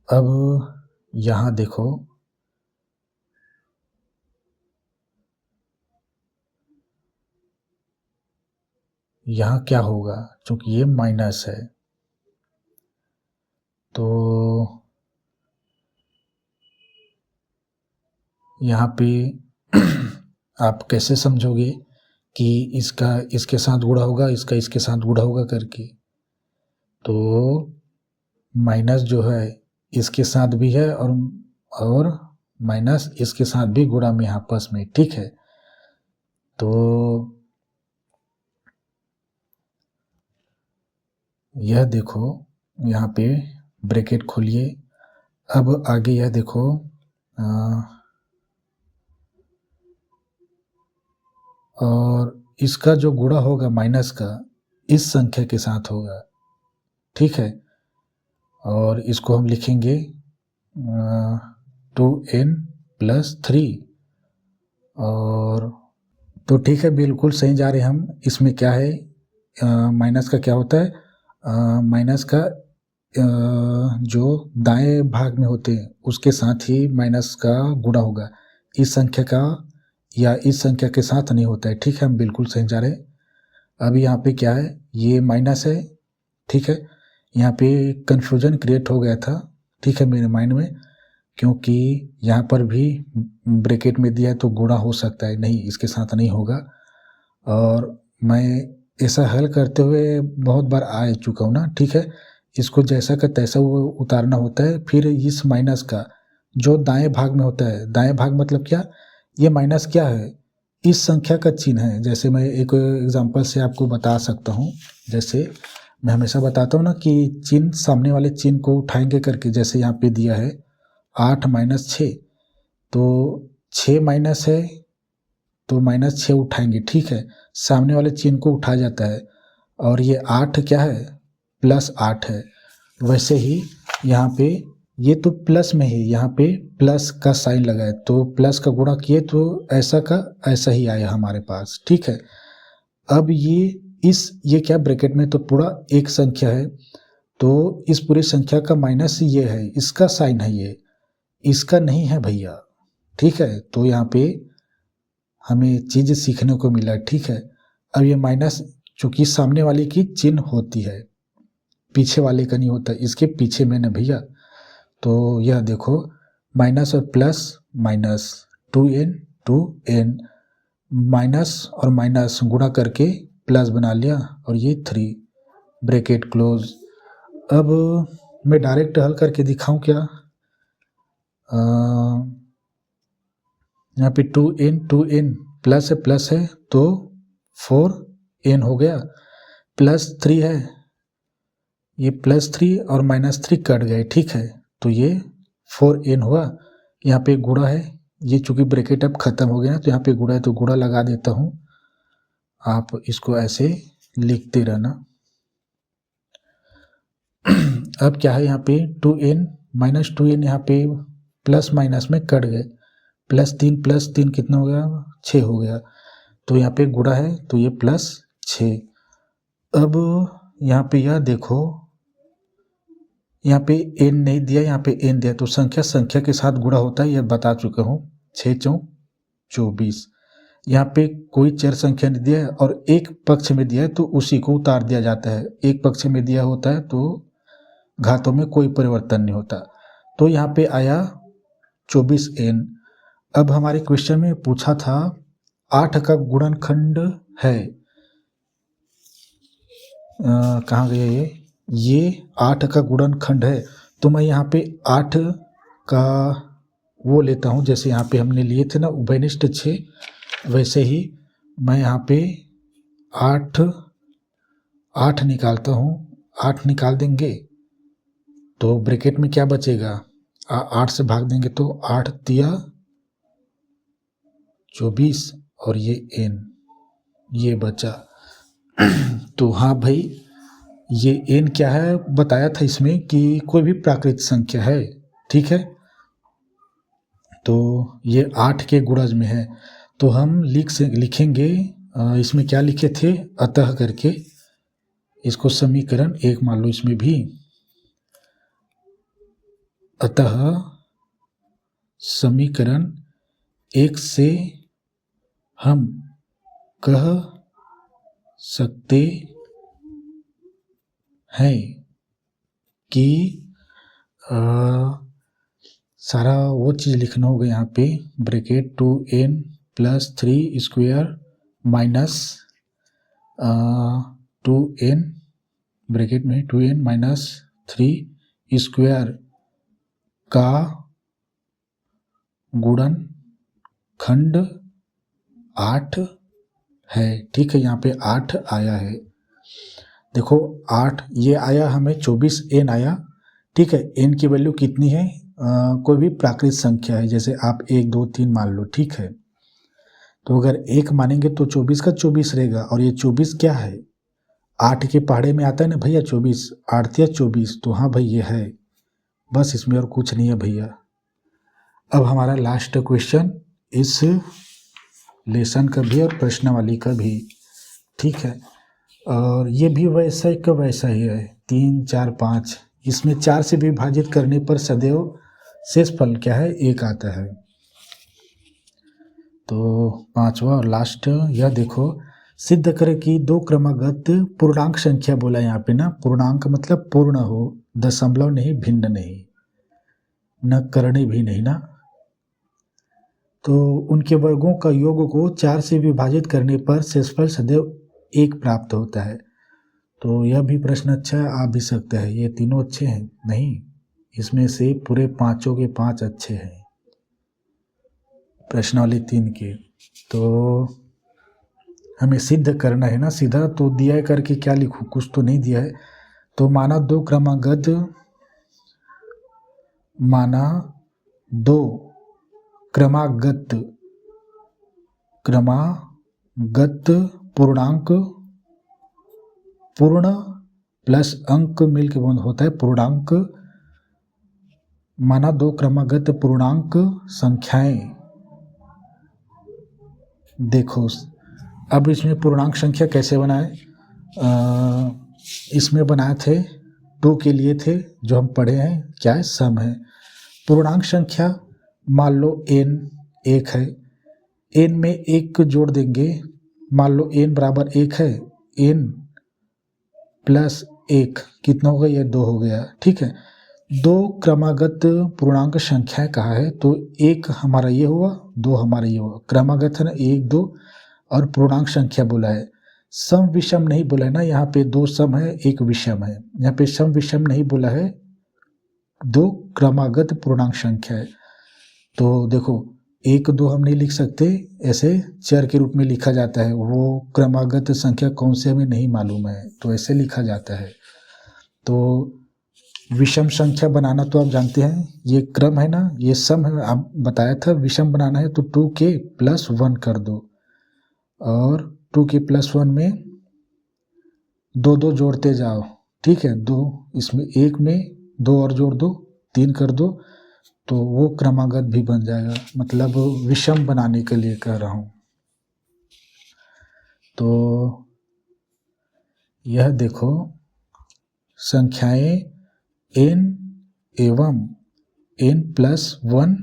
अब यहाँ देखो, यहाँ क्या होगा, चूंकि ये माइनस है तो यहाँ पे आप कैसे समझोगे कि इसका इसके साथ गुणा होगा, इसका इसके साथ गुणा होगा करके। तो माइनस जो है इसके साथ भी है और माइनस इसके साथ भी गुणा में आपस में, ठीक है। तो यह देखो, यहाँ पे ब्रैकेट खोलिए। अब आगे यह देखो, और इसका जो गुणा होगा माइनस का इस संख्या के साथ होगा, ठीक है। और इसको हम लिखेंगे 2n+3। और तो ठीक है, बिल्कुल सही जा रहे हम। इसमें क्या है, माइनस का क्या होता है, माइनस का जो दाएं भाग में होते हैं उसके साथ ही माइनस का गुणा होगा, इस संख्या का या इस संख्या के साथ नहीं होता है, ठीक है। हम बिल्कुल सही जा रहे हैं। अब यहाँ पे क्या है, ये माइनस है, ठीक है। यहाँ पे कन्फ्यूजन क्रिएट हो गया था, ठीक है, मेरे माइंड में, क्योंकि यहाँ पर भी ब्रैकेट में दिया है तो गुणा हो सकता है, नहीं इसके साथ नहीं होगा। और मैं ऐसा हल करते हुए बहुत बार आ चुका हूँ ना, ठीक है। इसको जैसा का तैसा वो उतारना होता है। फिर इस माइनस का जो दाएं भाग में होता है, दाएं भाग मतलब क्या, ये माइनस क्या है, इस संख्या का चिन्ह है। जैसे मैं एक एग्जांपल से आपको बता सकता हूँ। जैसे मैं हमेशा बताता हूँ ना कि चिन्ह, सामने वाले चिन्ह को उठाएंगे करके। जैसे यहाँ पे दिया है 8-6, तो 6 माइनस है तो -6 उठाएंगे, ठीक है। सामने वाले चिन्ह को उठा जाता है। और ये 8 क्या है, +8 है। वैसे ही यहाँ पे ये तो प्लस में है, यहाँ पे प्लस का साइन लगा है, तो प्लस का गुणा किए तो ऐसा का ऐसा ही आया हमारे पास, ठीक है। अब ये क्या ब्रैकेट में तो पूरा एक संख्या है, तो इस पूरी संख्या का माइनस ये है, इसका साइन है, ये इसका नहीं है भैया, ठीक है। तो यहाँ पे हमें चीज़ सीखने को मिला, ठीक है। अब ये माइनस चूंकि सामने वाले की चिन्ह होती है, पीछे वाले का नहीं होता, इसके पीछे में ना भैया। तो यह देखो, माइनस और प्लस माइनस, 2n माइनस और माइनस गुणा करके प्लस बना लिया, और ये 3 ब्रैकेट क्लोज। अब मैं डायरेक्ट हल करके दिखाऊं क्या, यहाँ पे 2n प्लस है तो 4n हो गया, +3 है, ये +3 और -3 कट गए, ठीक है। तो ये 4n हुआ। यहाँ पे गुणा है, ये चूंकि ब्रैकेट अब खत्म हो गया ना, तो यहाँ पे गुणा है तो गुणा लगा देता हूँ। आप इसको ऐसे लिखते रहना। अब क्या है, यहाँ पे 2n -2n यहाँ पे प्लस माइनस में कट गए, +3 कितना हो गया, 6 हो गया। तो यहाँ पे गुणा है तो ये +6। अब यहाँ पे यह देखो, यहाँ पे n नहीं दिया, यहाँ पे n दिया, तो संख्या के साथ गुणा होता है, यह बता चुका हूँ। 6×4 = 24। यहाँ पे कोई चर संख्या नहीं दिया है और एक पक्ष में दिया है तो उसी को उतार दिया जाता है। एक पक्ष में दिया होता है तो घातों में कोई परिवर्तन नहीं होता। तो यहाँ पे आया 24n। अब हमारे क्वेश्चन में पूछा था 8 का गुणनखंड है, कहाँ गया ये 8 का गुणनखंड है। तो मैं यहाँ पे 8 का वो लेता हूँ, जैसे यहाँ पे हमने लिए थे ना उभयनिष्ठ 6, वैसे ही मैं यहाँ पे 8 निकालता हूँ। 8 निकाल देंगे तो ब्रैकेट में क्या बचेगा, 8 से भाग देंगे तो 8 तिया 24 और ये n, ये बचा। तो हाँ भाई, ये n क्या है बताया था इसमें कि कोई भी प्राकृत संख्या है, ठीक है। तो ये 8 के गुणज में है, तो हम लिखेंगे, इसमें क्या लिखे थे, अतः करके इसको समीकरण 1 मान लो इसमें भी। अतः समीकरण 1 से हम कह सकते हैं कि सारा वो चीज़ लिखना होगा यहाँ पे, bracket 2n + 3 square minus 2n bracket में 2n - 3 स्क्वायर का गुणनखंड 8 है। ठीक है, यहाँ पे 8 आया है। देखो 8 ये आया, हमें 24n आया। ठीक है, n की वैल्यू कितनी है? कोई भी प्राकृत संख्या है, जैसे आप 1 2 3 मान लो। ठीक है, तो अगर 1 मानेंगे तो 24 का 24 रहेगा, और ये 24 क्या है? 8 के पहाड़े में आता है ना भैया 24, 8 या 24, तो हाँ भाई ये है, बस इसमें और कुछ नहीं है भैया। अब हमारा लास्ट क्वेश्चन इस लेसन का भी और प्रश्नावली का भी। ठीक है, और ये भी वैसा ही का वैसा ही है, 3 4 5। इसमें 4 से विभाजित करने पर सदैव शेष फल क्या है? 1 आता है। तो 5वां और लास्ट, यह देखो, सिद्ध करें कि 2 क्रमागत पूर्णांक संख्या बोला यहाँ पे ना, पूर्णांक मतलब पूर्ण हो, दशमलव नहीं, भिन्न नहीं, न करणी भी नहीं ना, तो उनके वर्गों का योग को 4 से विभाजित करने पर शेषफल सदैव 1 प्राप्त होता है। तो यह भी प्रश्न अच्छा है, आ भी सकता है। ये तीनों अच्छे हैं? नहीं, इसमें से पूरे 5 के 5 अच्छे हैं प्रश्नावली 3 के। तो हमें सिद्ध करना है ना, सीधा तो दिया है करके क्या लिखूं, कुछ तो नहीं दिया है। तो माना दो क्रमागत पूर्णांक, पूर्ण प्लस अंक मिलकर होता है पूर्णांक। माना 2 क्रमागत पूर्णांक संख्याएं। देखो अब इसमें पूर्णांक संख्या कैसे बनाए? इसमें बनाए थे 2 के लिए थे, जो हम पढ़े हैं, क्या है? सम है। पूर्णांक संख्या मान लो n 1 है, n में 1 जोड़ देंगे, मान लो n बराबर 1 है, n प्लस 1 कितना होगा? ये 2 हो गया। ठीक है, 2 क्रमागत पूर्णांक संख्या कहा है, तो 1 हमारा ये हुआ, 2 हमारा ये हुआ। क्रमागत है ना, 1 2, और पूर्णांक संख्या बोला है। सम विषम नहीं बोला है ना, यहाँ पे 2 सम है 1 विषम है, यहाँ पे सम विषम नहीं बोला है, 2 क्रमागत पूर्णांक संख्या है। तो देखो 1 2 हम नहीं लिख सकते, ऐसे चर के रूप में लिखा जाता है। वो क्रमागत संख्या कौन से हमें नहीं मालूम है, तो ऐसे लिखा जाता है। तो विषम संख्या बनाना तो आप जानते हैं, ये क्रम है ना, ये सम है, आप बताया था। विषम बनाना है तो 2k + 1 कर दो, और 2k + 1 में 2 2 जोड़ते जाओ। ठीक है, 2 इसमें 1 में 2 और जोड़ दो, 3 कर दो, तो वो क्रमागत भी बन जाएगा। मतलब विषम बनाने के लिए कह रहा हूँ। तो यह देखो संख्याएं n एवं n + 1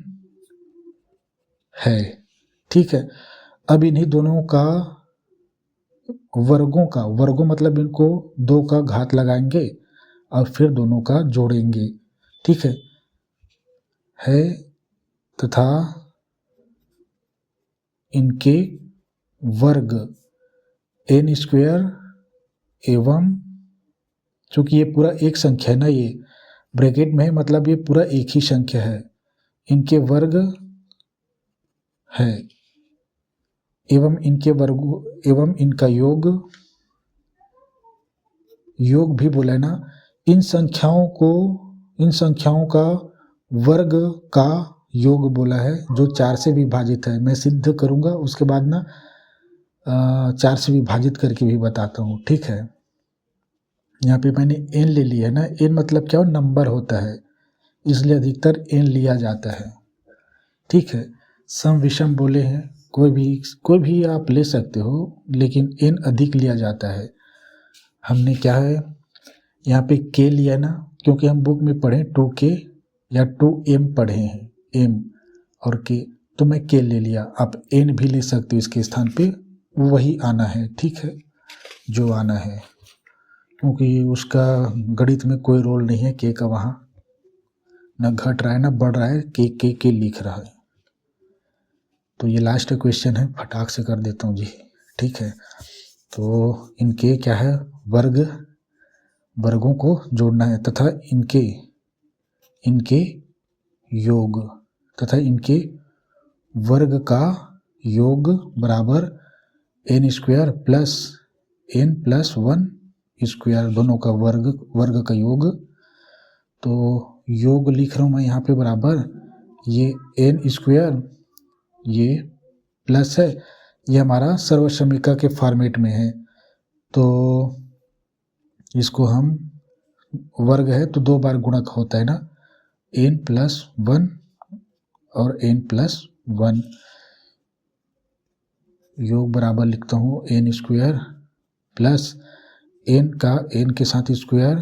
है। ठीक है, अब इन्हीं दोनों का वर्गों मतलब इनको 2 का घात लगाएंगे और फिर दोनों का जोड़ेंगे। ठीक है तथा इनके वर्ग n² एवं, चूंकि ये पूरा एक संख्या है ना, ये ब्रैकेट में है, मतलब ये पूरा एक ही संख्या है, इनके वर्ग है, एवं इनके वर्ग एवं इनका योग भी बोला है ना। इन संख्याओं का वर्ग का योग बोला है, जो 4 से विभाजित है। मैं सिद्ध करूंगा, उसके बाद ना 4 से विभाजित करके भी बताता हूँ। ठीक है, यहाँ पे मैंने n ले लिया है ना, n मतलब क्या हो? नंबर होता है, इसलिए अधिकतर n लिया जाता है। ठीक है, सम विषम बोले हैं, कोई भी आप ले सकते हो, लेकिन n अधिक लिया जाता है। हमने क्या है यहाँ पे के लिया ना, क्योंकि हम बुक में पढ़े 2k या 2m पढ़े हैं, m और k, तो मैं k ले लिया। आप n भी ले सकते हो इसके स्थान पे, वही आना है, ठीक है, जो आना है, क्योंकि उसका गणित में कोई रोल नहीं है k का, वहाँ न घट रहा है न बढ़ रहा है, के लिख रहा है। तो ये लास्ट क्वेश्चन है, फटाक से कर देता हूँ जी, ठीक है। तो इनके क्या है, वर्गों को जोड़ना है तथा इनके योग तथा इनके वर्ग का योग बराबर n square plus n plus 1 square, दोनों का वर्ग का योग। तो योग लिख रहा हूँ मैं यहाँ पे बराबर, ये n स्क्वायर, ये प्लस है, ये हमारा सर्वसमीका के फॉर्मेट में है, तो इसको हम वर्ग है तो 2 बार गुणक होता है ना, n प्लस 1 और n प्लस 1, योग बराबर लिखता हूँ n स्क्वायर प्लस n का n के साथ स्क्वायर,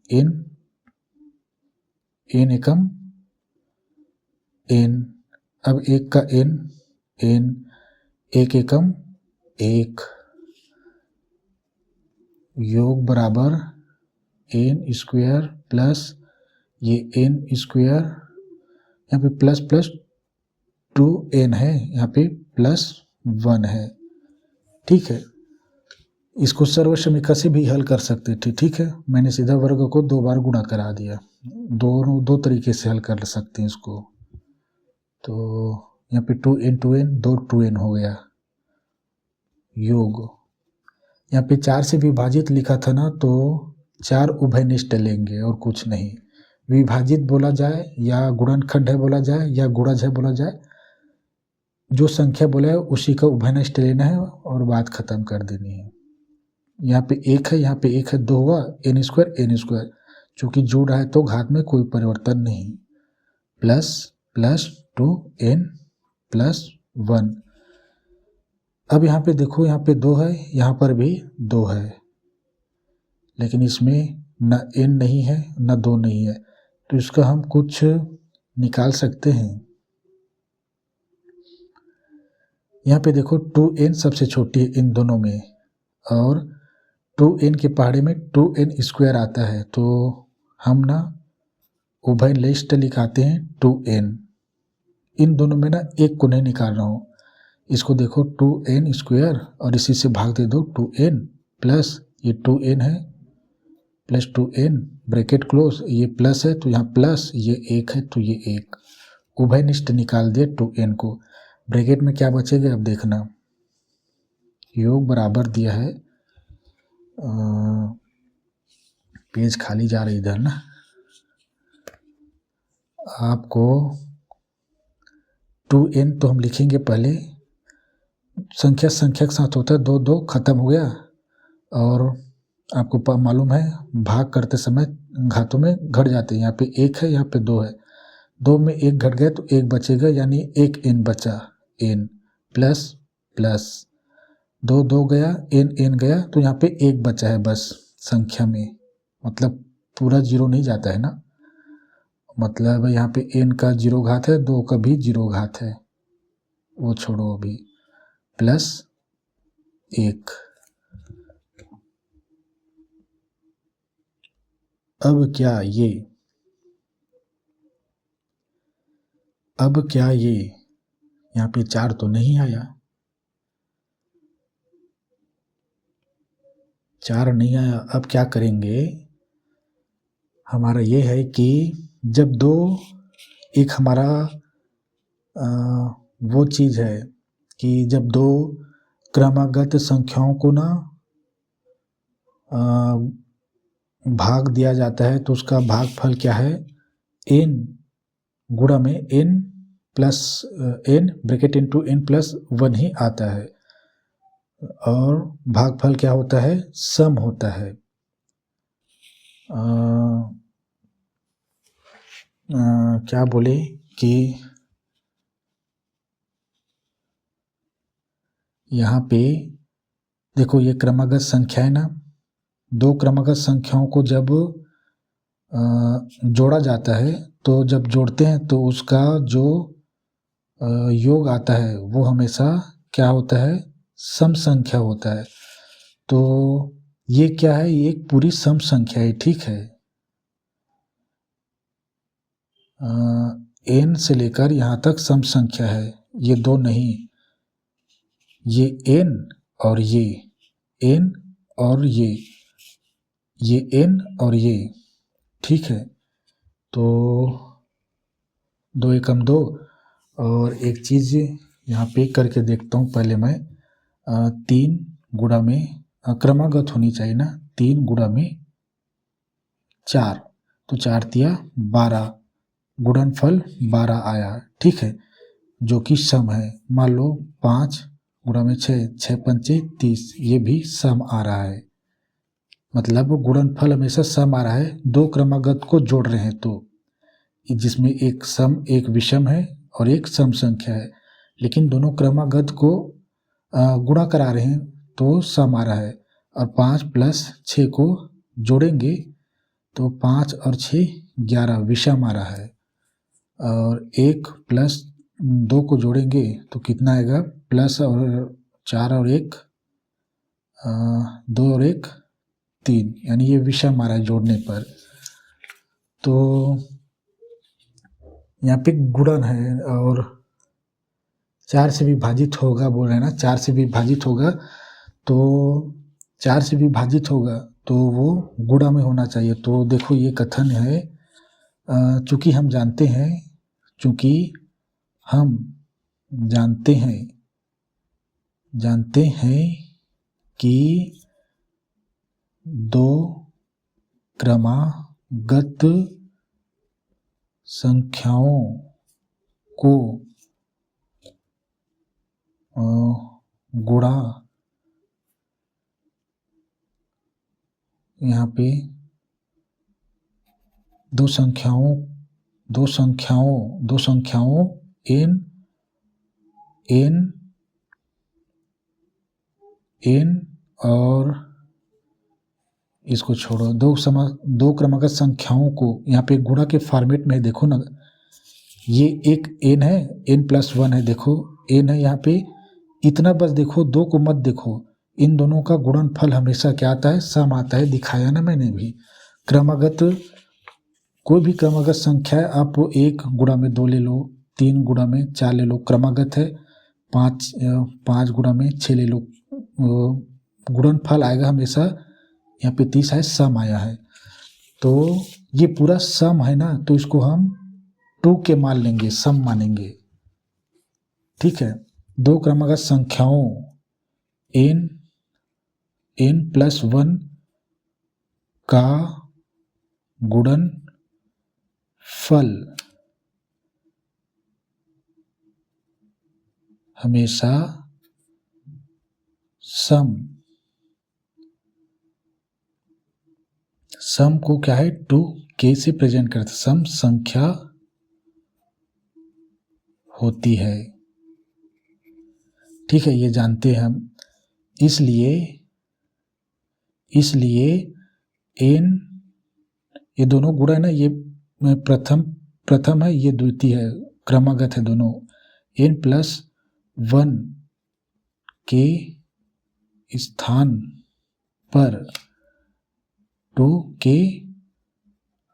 n एकम n, अब एक का n एक एकम 1, योग बराबर n स्क्वायर प्लस ये n स्क्वायर, यहाँ पे प्लस प्लस 2n है, यहाँ पे प्लस 1 है, ठीक है। इसको सर्वसमीका से भी हल कर सकते थे, ठीक है, मैंने सीधा वर्ग को 2 बार गुणा करा दिया, दोनों 2 तरीके से हल कर सकते हैं इसको। तो यहाँ पे 2n 2n हो गया योग, यहाँ पे 4 से विभाजित लिखा था ना, तो 4 उभयनिष्ठ लेंगे और कुछ नहीं। विभाजित बोला जाए या गुणनखंड है बोला जाए या गुणज है बोला जाए, जो संख्या बोला है उसी का उभयनिष्ठ लेना है और बात खत्म कर देनी है। यहाँ पे 1 है, यहाँ पे 1 है, 2 हुआ, n स्क्वायर, चूंकि जोड़ रहा है तो घात में कोई परिवर्तन नहीं, प्लस 2n प्लस 1। अब यहाँ पे देखो, यहाँ पे 2 है, यहाँ पर भी 2 है, लेकिन इसमें न n नहीं है न 2 नहीं है, तो इसका हम कुछ निकाल सकते हैं। यहाँ पे देखो 2n सबसे छोटी है इन दोनों में, और 2n के पहाड़े में 2n स्क्वायर आता है, तो हम ना उभयनिष्ठ लिखाते हैं 2n। इन दोनों में ना एक को नहीं निकाल रहा हूँ, इसको देखो 2n स्क्वायर और इसी से भाग दे दो 2n प्लस ये 2n है प्लस 2n ब्रैकेट क्लोज, ये प्लस है तो यहाँ प्लस, ये 1 है तो ये 1, उभयनिष्ठ निकाल दिया 2n को। ब्रैकेट में क्या बचेगा अब देखना, योग बराबर दिया है, पेज खाली जा रही इधर ना, आपको 2n तो हम लिखेंगे पहले, संख्या के साथ होता है, 2 2 खत्म हो गया, और आपको मालूम है भाग करते समय घातों में घट जाते हैं, यहाँ पे 1 है यहाँ पे 2 है, 2 में 1 घट गया तो 1 बचेगा, यानी 1 n बचा, n प्लस 2 2 गया, n गया, तो यहाँ पे 1 बचा है बस संख्या में, मतलब पूरा 0 नहीं जाता है ना, मतलब यहाँ पे n का 0 घात है, 2 का भी 0 घात है, वो छोड़ो अभी, प्लस 1। अब क्या ये यहाँ पे 4 तो नहीं आया, 4 नहीं आया, अब क्या करेंगे, हमारा ये है कि जब 2, एक हमारा वो चीज़ है कि जब 2 क्रमागत संख्याओं को ना भाग दिया जाता है तो उसका भागफल क्या है, n गुणा में n plus n bracket into n plus 1 ही आता है, और भागफल क्या होता है, सम होता है। क्या बोले कि यहाँ पे देखो ये क्रमागत संख्या है ना, दो क्रमागत संख्याओं को जब जोड़ा जाता है तो जब जोड़ते हैं तो उसका जो योग आता है वो हमेशा क्या होता है, सम संख्या होता है। तो ये क्या है, ये एक पूरी सम संख्या है, ठीक है। n से लेकर यहाँ तक सम संख्या है, ये दो नहीं, ये n और ये n और ये n और ये, ठीक है। तो 2 एकम 2 और एक चीज़ यहाँ पे करके देखता हूँ पहले मैं, 3 गुणा में क्रमागत होनी चाहिए ना, 3 गुणा में 4, तो 4 तिया 12, गुणनफल 12 आया, ठीक है, जो कि सम है। मान लो 5 गुणा में 6, 6 पंचे 30, ये भी सम आ रहा है, मतलब गुणनफल हमेशा सम आ रहा है। दो क्रमागत को जोड़ रहे हैं तो जिसमें एक सम, एक विषम है और एक सम संख्या है, लेकिन दोनों क्रमागत को गुणा करा रहे हैं तो सम आ रहा है। और 5 प्लस 6 को जोड़ेंगे तो 5 और 6 11, विषम आ रहा है। और 1 प्लस 2 को जोड़ेंगे तो कितना आएगा, प्लस और 4 और 1 2 और 1 3, यानी ये विषम आ रहा है जोड़ने पर। तो यहाँ पे गुणन है और 4 से विभाजित होगा बोल रहे हैं ना, 4 से विभाजित होगा, तो 4 से विभाजित होगा तो वो गुणा में होना चाहिए। तो देखो ये कथन है, चूँकि हम जानते हैं कि दो क्रमागत संख्याओं को गुणा, यहाँ पे दो संख्याओं n और इसको छोड़ो, दो क्रमागत संख्याओं को यहाँ पे गुणा के फॉर्मेट में देखो ना, ये एक n है, n+1 है, देखो n है यहाँ पे, इतना बस देखो, दो को मत देखो। इन दोनों का गुणनफल हमेशा क्या आता है, सम आता है, दिखाया ना मैंने भी। क्रमागत, कोई भी क्रमागत संख्या है, आप 1 गुणा में 2 ले लो, 3 गुणा में 4 ले लो, क्रमागत है। 5 गुणा में 6 ले लो, गुणनफल आएगा हमेशा। यहाँ पे 30 है, सम आया है, तो ये पूरा सम है ना, तो इसको हम 2 के मान लेंगे, सम मानेंगे, ठीक है। दो क्रमागत संख्याओं n+1 का गुणनफल हमेशा सम को क्या है, 2k से प्रेजेंट करते, सम संख्या होती है, ठीक है, ये जानते हैं हम। इसलिए n, ये दोनों गुणा है ना, ये प्रथम है, ये द्वितीय है, क्रमागत है दोनों। n+1 के स्थान पर 2k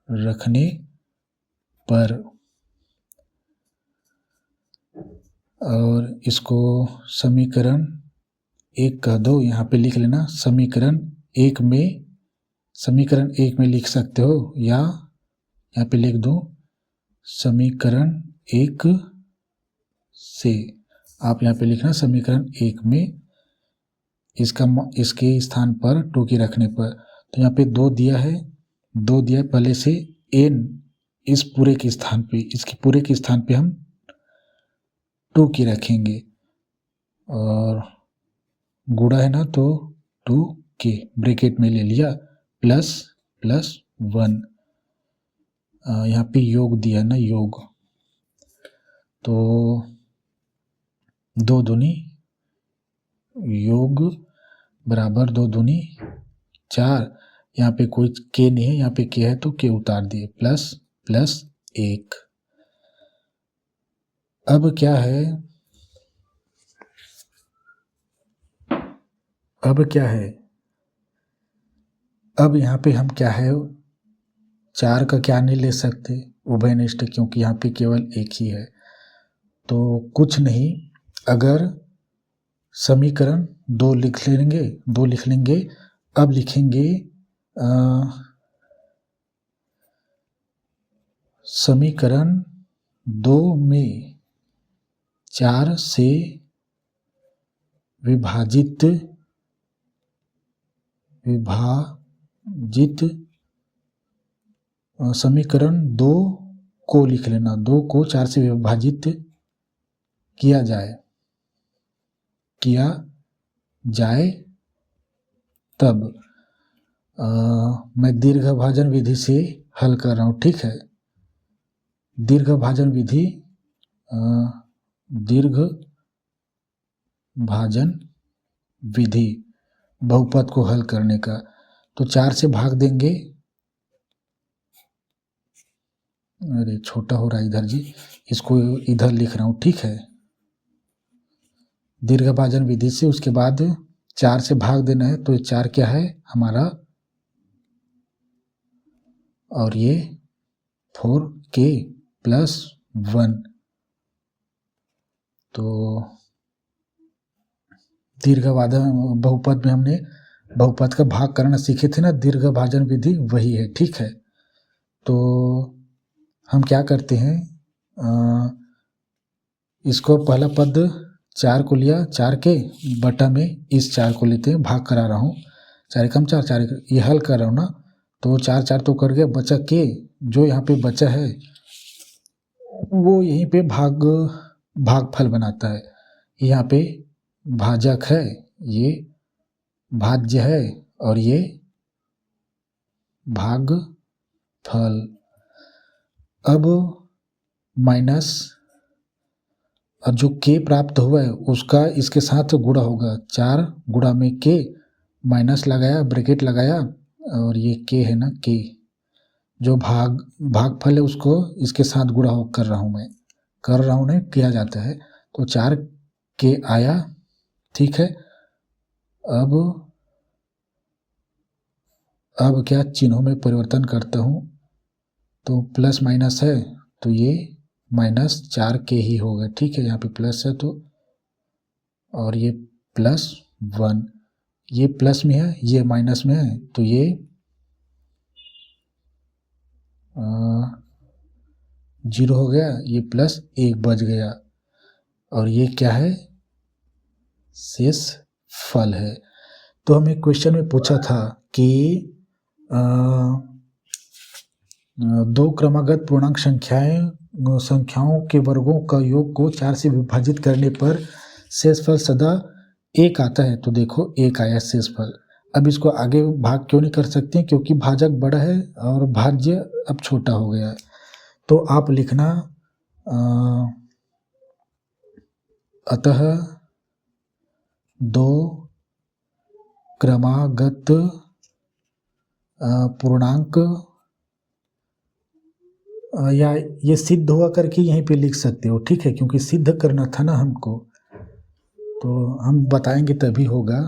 रखने पर, और इसको समीकरण 1 कह दो, यहाँ पे लिख लेना। समीकरण 1 में लिख सकते हो, या यहाँ पे लिख दो समीकरण 1 से, आप यहाँ पे लिखना समीकरण 1 में इसके स्थान पर 2k रखने पर। तो यहाँ पे 2 दिया है, पहले से n इस पूरे के स्थान पे, इसके पूरे के स्थान पे हम 2k रखेंगे, और गुणा है ना, तो 2k ब्रैकेट में ले लिया, +1, यहाँ पे योग दिया ना, योग, तो 2 दूनी योग बराबर 2 दूनी 4, यहाँ पे कोई के नहीं है, यहाँ पे के है तो के उतार दिए, प्लस प्लस 1। अब क्या है, अब यहाँ पे हम क्या है 4 का क्या नहीं ले सकते, उभयनिष्ठ, क्योंकि यहाँ पे केवल एक ही है। तो कुछ नहीं, अगर समीकरण 2 लिख लेंगे। अब लिखेंगे समीकरण 2 में 4 से विभाजित समीकरण 2 को लिख लेना, 2 को 4 से विभाजित किया जाए तब मैं दीर्घभाजन विधि से हल कर रहा हूँ, ठीक है। दीर्घभाजन विधि बहुपद को हल करने का, तो 4 से भाग देंगे, अरे छोटा हो रहा है इधर जी, इसको इधर लिख रहा हूँ, ठीक है। दीर्घभाजन विधि से उसके बाद 4 से भाग देना है, तो 4 क्या है हमारा, और ये 4k + 1। तो दीर्घभाजन बहुपद में हमने बहुपद का भाग करना सीखे थे ना, दीर्घभाजन विधि वही है, ठीक है। तो हम क्या करते हैं, इसको पहला पद 4 को लिया, 4 के बटा में इस 4 को लेते हैं, भाग करा रहा हूँ, 4 कम 4, 4 ये हल कर रहा हूँ ना, तो 4 4 तो कर गया, बचा के, जो यहाँ पे बचा है वो यहीं पे भागफल बनाता है। यहाँ पे भाजक है, ये भाज्य है, और ये भागफल। अब माइनस, और जो के प्राप्त हुआ है उसका इसके साथ गुणा होगा, 4 गुणा में के, माइनस लगाया, ब्रैकेट लगाया, और ये के है ना, के जो भागफल है उसको इसके साथ गुणा कर रहा हूँ मैं, नहीं किया जाता है। तो 4 के आया, ठीक है। अब क्या चिन्हों में परिवर्तन करता हूँ, तो प्लस माइनस है तो ये -4 के ही होगा, ठीक है। यहाँ पे प्लस है तो, और ये +1, ये प्लस में है, ये माइनस में है, तो ये 0 हो गया, ये +1 बच गया, और ये क्या है, शेष फल है। तो हमें क्वेश्चन में पूछा था कि 2 क्रमागत पूर्णांक संख्याओं के वर्गों का योग को 4 से विभाजित करने पर शेषफल सदा 1 आता है। तो देखो 1 आया शेषफल। अब इसको आगे भाग क्यों नहीं कर सकते, क्योंकि भाजक बड़ा है और भाज्य अब छोटा हो गया है। तो आप लिखना अतः 2 क्रमागत पूर्णांक, या ये सिद्ध हुआ करके यहीं पे लिख सकते हो, ठीक है, क्योंकि सिद्ध करना था ना हमको, तो हम बताएंगे तभी होगा।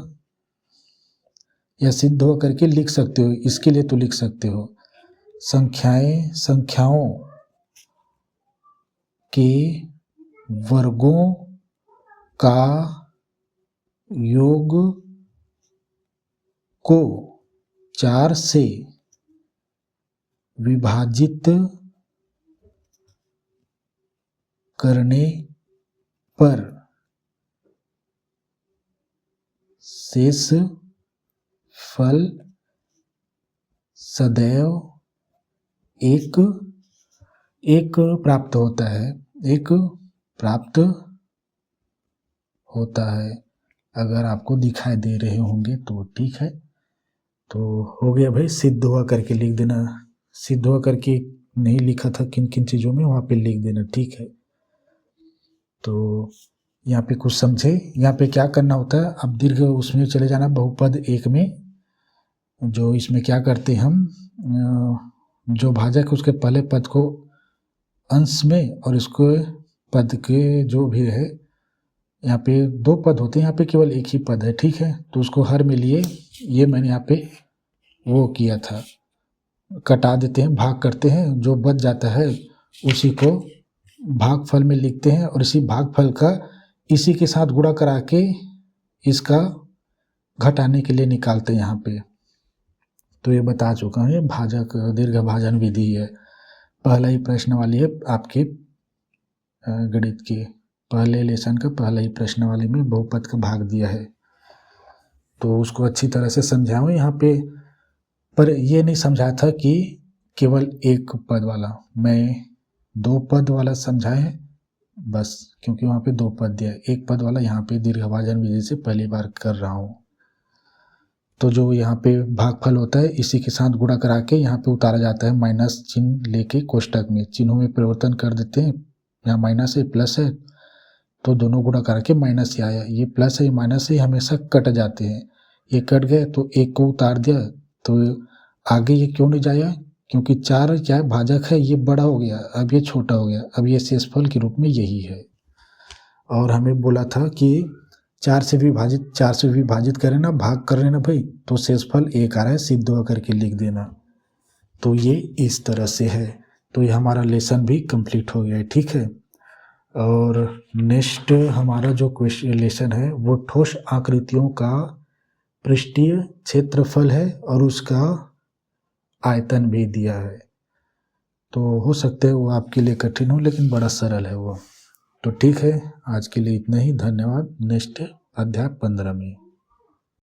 या सिद्ध हुआ करके लिख सकते हो, इसके लिए तो लिख सकते हो संख्याओं के वर्गों का योग को 4 से विभाजित करने पर शेष फल सदैव 1 प्राप्त होता है। अगर आपको दिखाई दे रहे होंगे तो ठीक है। तो हो गया भाई, सिद्ध हुआ करके लिख देना, सिद्ध हुआ करके नहीं लिखा था किन किन चीज़ों में, वहाँ पे लिख देना, ठीक है। तो यहाँ पे कुछ समझे, यहाँ पे क्या करना होता है, अब दीर्घ उसमें चले जाना, बहुपद 1 में जो इसमें क्या करते हैं हम, जो भाजक है उसके पहले पद को अंश में और इसको पद के जो भी है, यहाँ पे 2 पद होते हैं, यहाँ पे केवल एक ही पद है, ठीक है। तो उसको हर में लिए, ये मैंने यहाँ पे वो किया था, कटा देते हैं, भाग करते हैं, जो बच जाता है उसी को भागफल में लिखते हैं और इसी भागफल का इसी के साथ गुणा करा के इसका घटाने के लिए निकालते हैं यहाँ पे। तो ये बता चुका हूँ, ये भाजक दीर्घ भाजन विधि है। पहला ही प्रश्न वाली है आपके गणित के पहले लेसन का पहला ही प्रश्न वाले में बहुपद का भाग दिया है, तो उसको अच्छी तरह से समझाऊँ यहाँ पे। पर ये नहीं समझा था कि केवल एक पद वाला, मैं 2 पद वाला समझाए बस, क्योंकि वहाँ पे 2 पद दिया है। एक पद वाला यहाँ पे दीर्घभाजन विधि से पहली बार कर रहा हूँ। तो जो यहाँ पे भागफल होता है इसी के साथ गुणा करा के यहाँ पे उतारा जाता है, माइनस चिन्ह लेके कोष्टक में चिन्हों में परिवर्तन कर देते हैं। यहाँ माइनस है प्लस है, तो दोनों गुणा करा के माइनस ही आया, ये प्लस है माइनस है हमेशा कट जाते हैं, ये कट गए तो एक को उतार दिया, तो आगे ये क्यों नहीं जाया, क्योंकि 4 क्या भाजक है, ये बड़ा हो गया, अब ये छोटा हो गया, अब ये शेषफल के रूप में यही है। और हमें बोला था कि 4 से विभाजित करें ना, भाग कर रहे ना भाई, तो शेषफल 1 आ रहा है, सिद्ध होकर के लिख देना। तो ये इस तरह से है। तो ये हमारा लेसन भी कंप्लीट हो गया है, ठीक है। और नेक्स्ट हमारा जो क्वेश्चन लेसन है वो ठोस आकृतियों का पृष्ठीय क्षेत्रफल है और उसका आयतन भी दिया है। तो हो सकता है वो आपके लिए कठिन हो, लेकिन बड़ा सरल है वो। तो ठीक है, आज के लिए इतना ही, धन्यवाद। नेक्स्ट अध्याय 15 में।